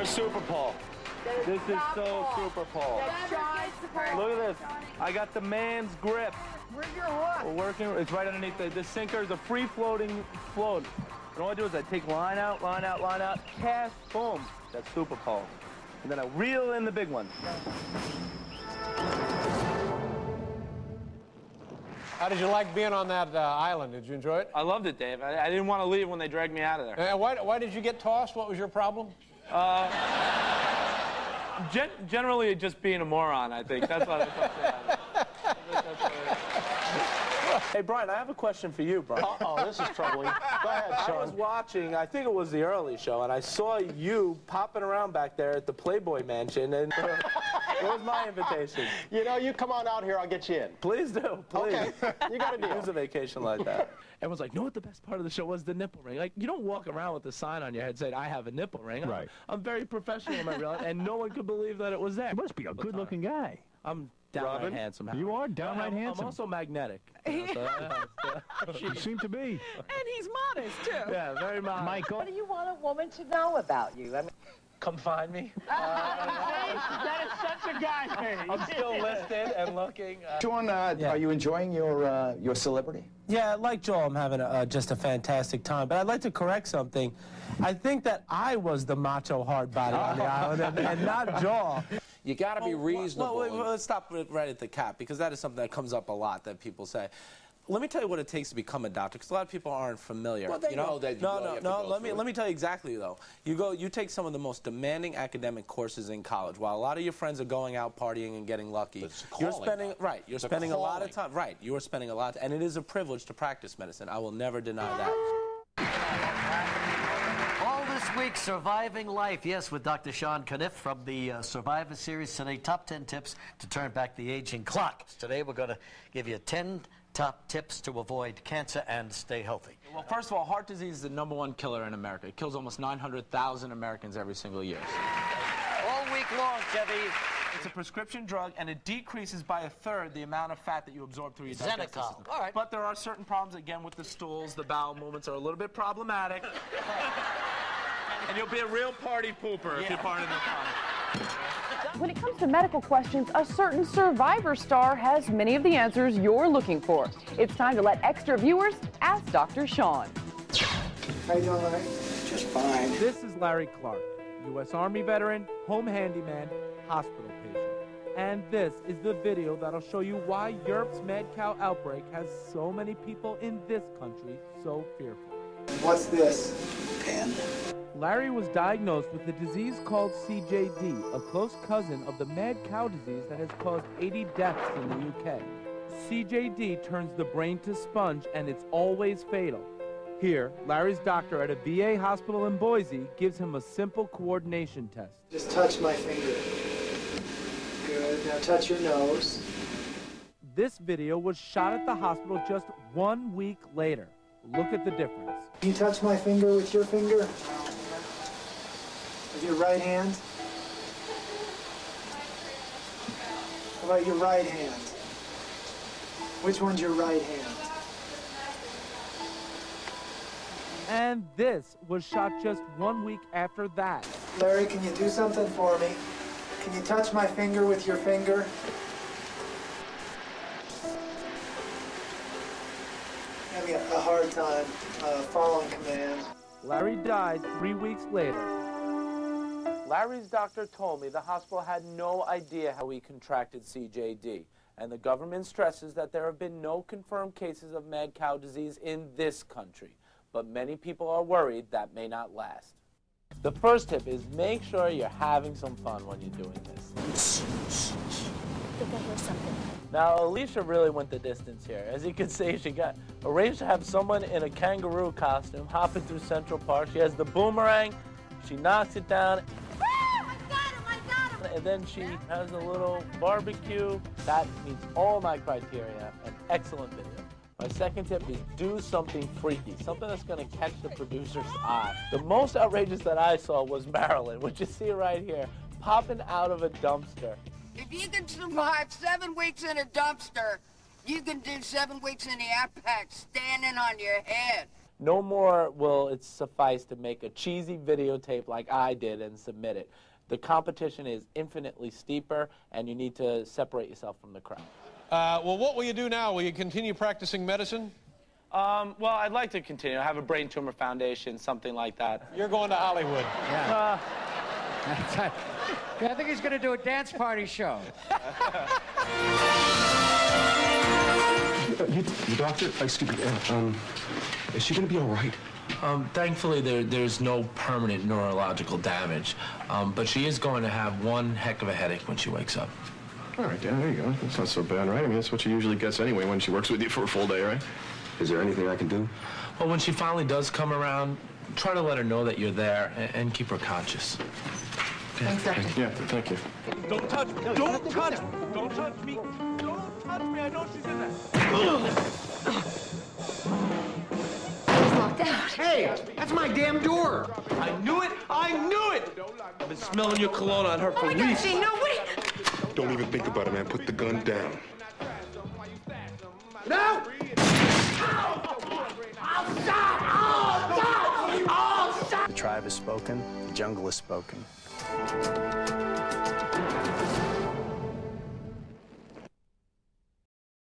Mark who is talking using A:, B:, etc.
A: We're Super Paul. This is so Super Paul. Look at this. I got the man's grip.
B: Where's your hook?
A: We're working. It's right underneath the sinker is a free-floating float. And all I do is I take line out, cast, boom. That's Super Paul. And then I reel in the big one.
C: How did you like being on that island? Did you enjoy it?
A: I loved it, Dave. I didn't want to leave when they dragged me out of there.
C: Why did you get tossed? What was your problem?
A: Generally, just being a moron, I think. That's what I thought. Hey, Brian, I have a question for you, Brian.
D: Uh-oh, this is troubling. Go ahead, Sean.
A: I was watching, I think it was the early show, and I saw you popping around back there at the Playboy Mansion, and it was my invitation.
D: You know, you come on out here, I'll get you in.
A: Please do, please.
D: Okay, you got a deal.
A: Use a vacation like that. Everyone's like, you know what the best part of the show was? The nipple ring. Like, you don't walk around with a sign on your head saying, I have a nipple ring.
E: Right.
A: I'm very professional in my real life, and no one could believe that it was there.
E: You must be a good-looking guy.
A: I'm downright handsome.
E: You are downright handsome.
A: I'm also magnetic.
E: You seem to be.
B: And he's modest, too.
A: Yeah, very modest.
E: Michael.
F: What do you want a woman to know about you? I mean,
A: come find me.
D: That is such a guy's name.
A: I'm still listed and looking.
G: Sean, are you enjoying your celebrity?
H: Yeah, like Joel, I'm having just a fantastic time. But I'd like to correct something. I think that I was the macho hard body on the island, and not Joel.
I: You got to be reasonable.
H: Well, let's stop right at the cap, because that is something that comes up a lot that people say. Let me tell you what it takes to become a doctor, because a lot of people aren't familiar.
I: Well, they know that you
H: No. Let me tell you exactly though. You take some of the most demanding academic courses in college. While a lot of your friends are going out partying and getting lucky, you're spending a lot of time. Right, you are spending a lot, and it is a privilege to practice medicine. I will never deny that.
J: All this week, surviving life. Yes, with Dr. Sean Kenniff from the Survivor Series today. Top 10 tips to turn back the aging clock. Today, we're going to give you 10 top tips to avoid cancer and stay healthy.
A: Well, first of all, heart disease is the #1 killer in America. It kills almost 900,000 Americans every single year.
J: All week long, Chevy.
A: It's a prescription drug, and it decreases by 1/3 the amount of fat that you absorb through your digestive system.
J: All right.
A: But there are certain problems, again, with the stools. The bowel movements are a little bit problematic. And you'll be a real party pooper if you're part of the fun.
K: When it comes to medical questions, a certain Survivor star has many of the answers you're looking for. It's time to let extra viewers ask Dr. Sean.
L: How you doing, Larry? Just fine.
A: This is Larry Clark, U.S. Army veteran, home handyman, hospital patient. And this is the video that'll show you why Europe's mad cow outbreak has so many people in this country so fearful.
L: What's this? Pen.
A: Larry was diagnosed with a disease called CJD, a close cousin of the mad cow disease that has caused 80 deaths in the UK. CJD turns the brain to sponge, and it's always fatal. Here, Larry's doctor at a VA hospital in Boise gives him a simple coordination test.
L: Just touch my finger. Good. Now touch your nose.
A: This video was shot at the hospital just 1 week later. Look at the difference.
L: Can you touch my finger with your finger? With your right hand? How about your right hand? Which one's your right hand?
A: And this was shot just 1 week after that.
L: Larry, can you do something for me? Can you touch my finger with your finger? Having a hard time following commands.
A: Larry died 3 weeks later. Larry's doctor told me the hospital had no idea how he contracted CJD, and the government stresses that there have been no confirmed cases of mad cow disease in this country, but many people are worried that may not last. The first tip is make sure you're having some fun when you're doing this.
M: I think I hear something.
A: Now, Alicia really went the distance here. As you can see, she got arranged to have someone in a kangaroo costume hopping through Central Park. She has the boomerang, she knocks it down, and then she has a little barbecue. That meets all my criteria. An excellent video. My second tip is do something freaky, something that's going to catch the producer's eye. The most outrageous that I saw was Marilyn, which you see right here, popping out of a dumpster.
N: If you can survive 7 weeks in a dumpster, you can do 7 weeks in the outback standing on your head.
A: No more will it suffice to make a cheesy videotape like I did and submit it. The competition is infinitely steeper, and you need to separate yourself from the crowd.
C: Well, what will you do now? Will you continue practicing medicine?
A: Well, I'd like to continue. I have a brain tumor foundation, something like that.
C: You're going to Hollywood.
B: Yeah. I think he's going to do a dance party show.
O: You doctor, excuse me, is she going to be all right?
H: Thankfully, there's no permanent neurological damage, but she is going to have one heck of a headache when she wakes up.
O: All right, Dan, there you go. That's not so bad, right? I mean, that's what she usually gets anyway when she works with you for a full day, right? Is there anything I can do?
H: Well, when she finally does come around, try to let her know that you're there and keep her conscious.
O: Thanks, Doctor. Yeah, thank you.
A: Don't touch me. Don't touch me. Don't touch me. Don't touch me. I know she's in there.
B: He's locked out. Hey, that's my damn door.
H: I knew it. I knew it. I've been smelling your cologne on her for weeks.
B: Oh my God, Shane, no, wait.
O: Don't even think about it, man. Put the gun down.
B: No!
G: The tribe has spoken, the jungle has spoken.